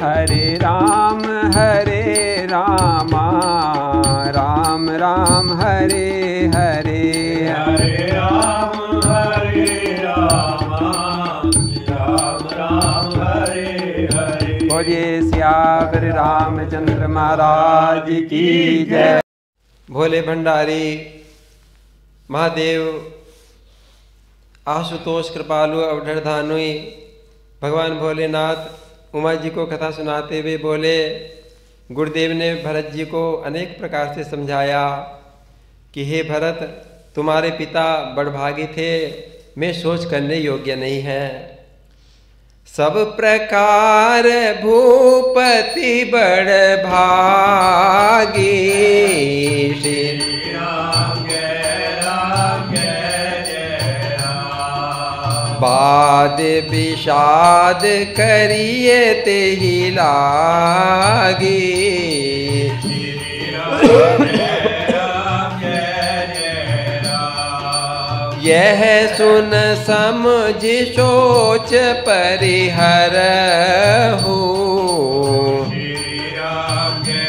हरे राम राम राम हरे हरे, हरे राम राम राम हरे हरे। बोलिए सियावर रामचंद्र महाराज की जय। भोले भंडारी महादेव आशुतोष कृपालु अवधर धानुई भगवान भोलेनाथ उमा जी को कथा सुनाते हुए बोले, गुरुदेव ने भरत जी को अनेक प्रकार से समझाया कि हे भरत, तुम्हारे पिता बड़भागी थे, मैं सोच करने योग्य नहीं है। सब प्रकार भूपति बड़भागी, श्री राम जय जय राम। बाद विषाद करिए ते ही लागी, श्री राम जय जय राम। यह सुन समझ सोच परिहर हो, श्री राम जय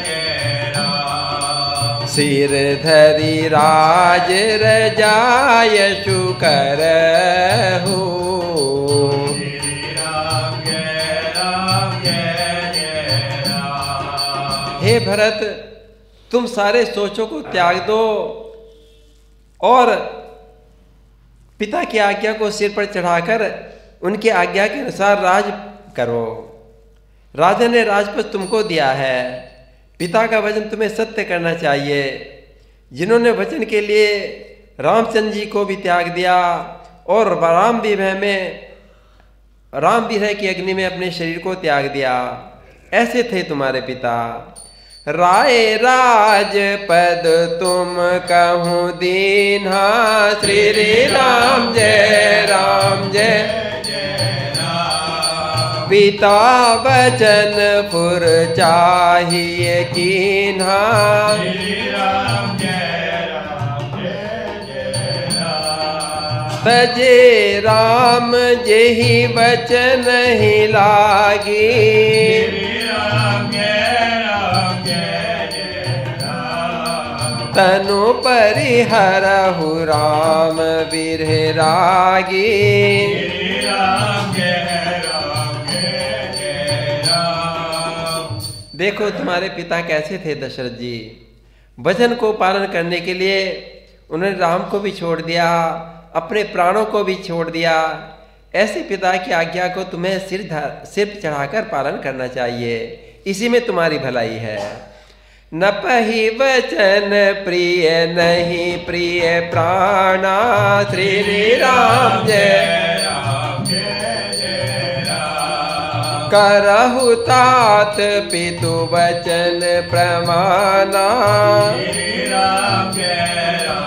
जय राम। सिर धरि राज रजाय शुकर हो, श्री राम जय जय राम। हे भरत, तुम सारे सोचों को त्याग दो और पिता की आज्ञा को सिर पर चढ़ाकर उनकी आज्ञा के अनुसार राज करो। राजा ने राजपद तुमको दिया है, पिता का वचन तुम्हें सत्य करना चाहिए। जिन्होंने वचन के लिए रामचंद्र जी को भी त्याग दिया और राम विरह की अग्नि में अपने शरीर को त्याग दिया, ऐसे थे तुम्हारे पिता। राय राज पद तुम कहूँ दीन्हा, श्री राम जय राम। पिता वचन पुर चाहिए कीन्हा, श्री राम जय राम। तजे राम जेहि वचन ही लागी, श्री राम जय राम। तनु परिहरहु राम विररागी, श्री राम जय राम। देखो तुम्हारे पिता कैसे थे दशरथ जी। वचन को पालन करने के लिए उन्होंने राम को भी छोड़ दिया, अपने प्राणों को भी छोड़ दिया। ऐसे पिता की आज्ञा को तुम्हें सिर चढ़ाकर पालन करना चाहिए, इसी में तुम्हारी भलाई है। न पही वचन प्रिय नहीं प्रिय प्राणा, श्री राम जय राम। करहु तात पितु वचन प्रमाना, श्री राम जय राम।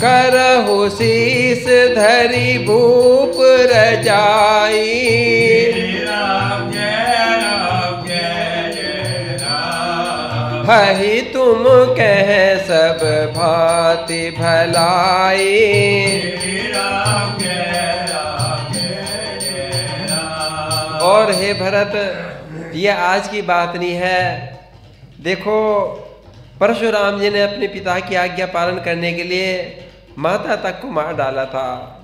करहु शीस धरि भूप रजाई, श्री राम जय राम। हहि तुम कह सब भांति भलाई, श्री राम जय राम। और हे भरत, ये आज की बात नहीं है। देखो, परशुराम जी ने अपने पिता की आज्ञा पालन करने के लिए माता तक को मार डाला था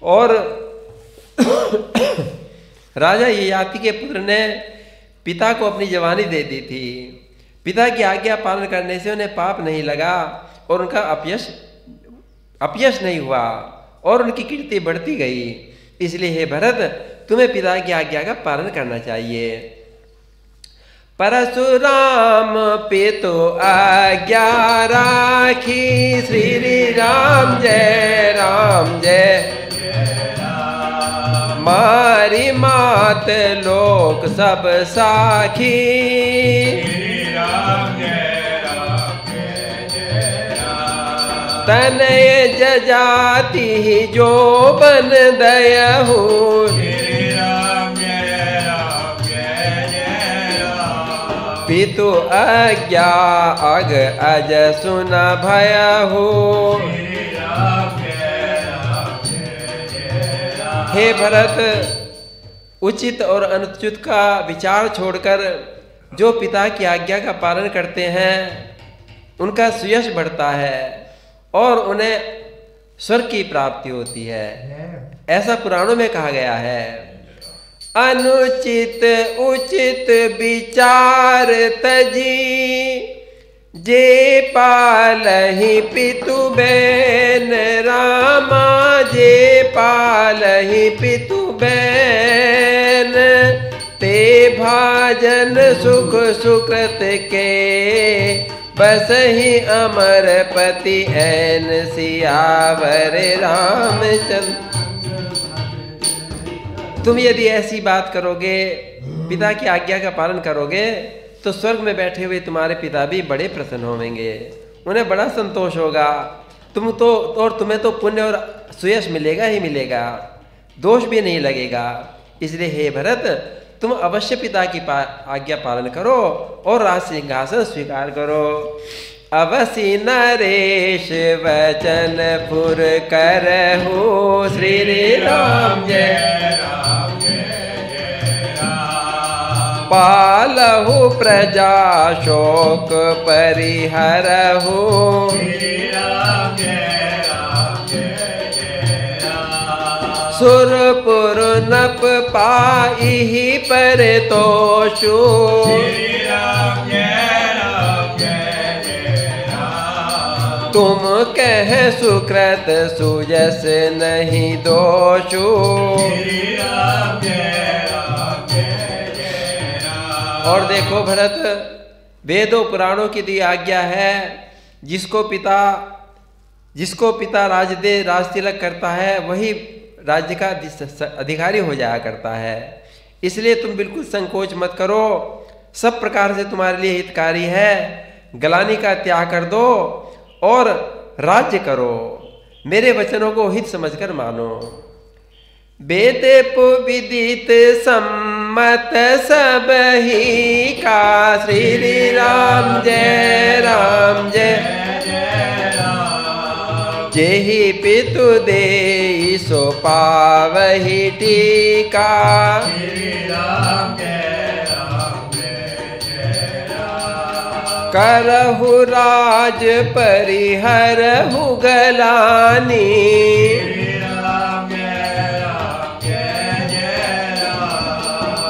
और राजा ययाति के पुत्र ने पिता को अपनी जवानी दे दी थी। पिता की आज्ञा पालन करने से उन्हें पाप नहीं लगा और उनका अपयश नहीं हुआ और उनकी कीर्ति बढ़ती गई। इसलिए हे भरत, तुम्हें पिता की आज्ञा का पालन करना चाहिए। परशुराम पितु आज्ञा राखी, श्री राम जय राम। मारी मात लोक सब साखी, श्री राम जय राम। तनय जजाति जो बन दयहु, पितु आज्ञा अग अज सुन भयहु, हे भरत, उचित और अनुचित का विचार छोड़कर जो पिता की आज्ञा का पालन करते हैं उनका सुयश बढ़ता है और उन्हें स्वर्ग की प्राप्ति होती है, ऐसा पुराणों में कहा गया है। अनुचित उचित विचार तजी, जे पालहि पितु बैन रामा, जे पालहि पितु बैन, ते भाजन सुख सुकृत के, बसहि अमर पति ऐन सियावर रामचंद्र। तुम यदि ऐसी बात करोगे, पिता की आज्ञा का पालन करोगे, तो स्वर्ग में बैठे हुए तुम्हारे पिता भी बड़े प्रसन्न होंगे, उन्हें बड़ा संतोष होगा। तुम्हें तो पुण्य और सुयश मिलेगा ही मिलेगा, दोष भी नहीं लगेगा। इसलिए हे भरत, तुम अवश्य पिता की आज्ञा पालन करो और राज सिंहासन स्वीकार करो। अवसि नरेश वचन पुर करहु, श्री राम जय राम जय राम। पालहु प्रजा शोक परिहरहु, श्री राम जय राम जय राम। सुरपुर नप पाइहि परतोषु, श्री राम जय राम जय राम। तुम कह सुकृत सुजस नहीं दोषु, श्री राम जय राम जय राम। और देखो भरत, वेदों पुराणों की दी आज्ञा है, जिसको पिता राज दे, राज तिलक करता है, वही राज्य का अधिकारी हो जाया करता है। इसलिए तुम बिल्कुल संकोच मत करो, सब प्रकार से तुम्हारे लिए हितकारी है। गलानी का त्याग कर दो और राज्य करो, मेरे वचनों को हित समझकर मानो। वेद विदित सम्मत सब ही का, श्री राम जय राम जय, जेहि पितु देहि सो पावहि टीका, श्री राम जय राम जय राम। करहु राज परिहरहु गलानी, श्री राम जय राम।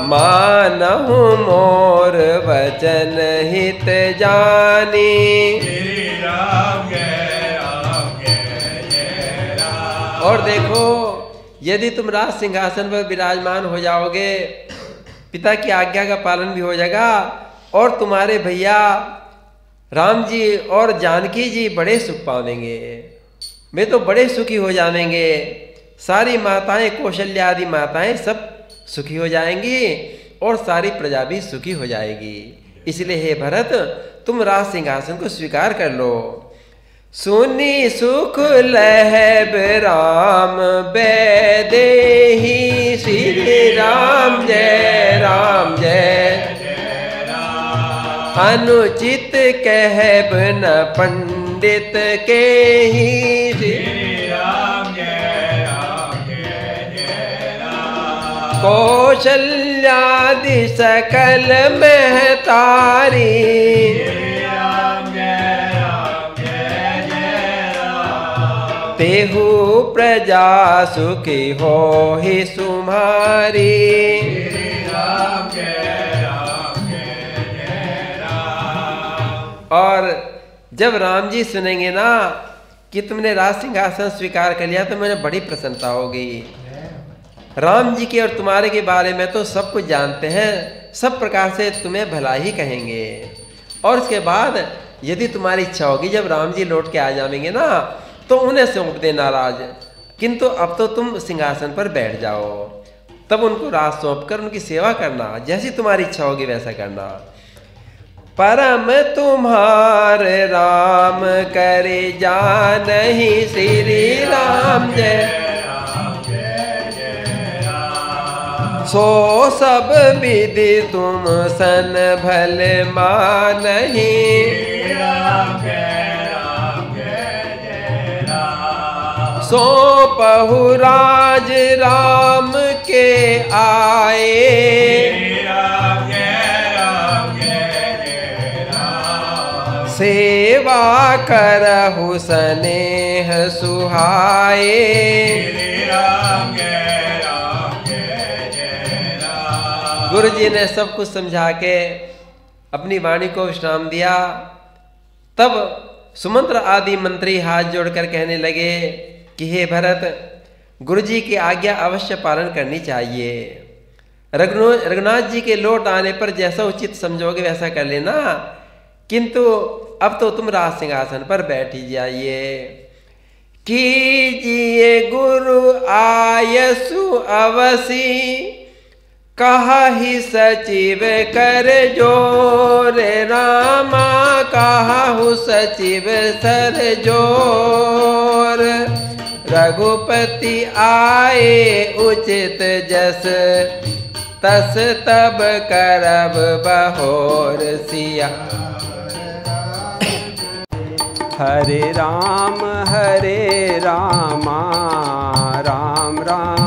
मानहु मोर वचन हित जानी, श्री राम और देखो, यदि तुम राज सिंहासन पर विराजमान हो जाओगे, पिता की आज्ञा का पालन भी हो जाएगा और तुम्हारे भैया राम जी और जानकी जी बड़े सुख पावेंगे, वे तो बड़े सुखी हो जाएंगे। सारी माताएं, कौशल्या आदि माताएं सब सुखी हो जाएंगी और सारी प्रजा भी सुखी हो जाएगी। इसलिए हे भरत, तुम राज सिंहासन को स्वीकार कर लो। सुनी सुख लहब राम बैदेही, श्री राम जय राम जय राम। अनुचित कहब न पंडित के ही, श्री राम जय राम। कौशल्यादि सकल महतारी, तेहु प्रजा सुखी हो ही सुमारी, श्री राम जय राम। और जब राम जी सुनेंगे ना कि तुमने राज सिंहासन स्वीकार कर लिया, तो मुझे बड़ी प्रसन्नता होगी। राम जी के और तुम्हारे के बारे में तो सब कुछ जानते हैं, सब प्रकार से तुम्हें भला ही कहेंगे। और उसके बाद यदि तुम्हारी इच्छा होगी, जब राम जी लौट के आ जाएंगे ना, तो उन्हें सौंप देना राज, किंतु अब तो तुम सिंहासन पर बैठ जाओ, तब उनको राज सौंप कर उनकी सेवा करना, जैसी तुम्हारी इच्छा होगी वैसा करना। परम तुम्हार राम करे जानहि, श्री राम जय राम जय राम। सो सब विधि तुम सन भल मानहि, श्री राम जय राम जय राम। सौंपहु राज राम के आए। राम जय राम। सेवा करहु स्नेह सुहाए। राम जय राम। गुरु जी ने सब कुछ समझा के अपनी वाणी को विश्राम दिया। तब सुमंत्र आदि मंत्री हाथ जोड़कर कहने लगे कि हे भरत, गुरु जी की आज्ञा अवश्य पालन करनी चाहिए। रघुनाथ जी के लौट आने पर जैसा उचित समझोगे वैसा कर लेना, किंतु अब तो तुम राज सिंहासन पर बैठ ही जाइए। कीजिए गुरु आयसु अवसी, कहाहि सचिव कर जोर। रामा कहाहु सचिव सर जोर। रघुपति आए उचित जस, तस तब करब बहोर सिया। हरे रामा राम राम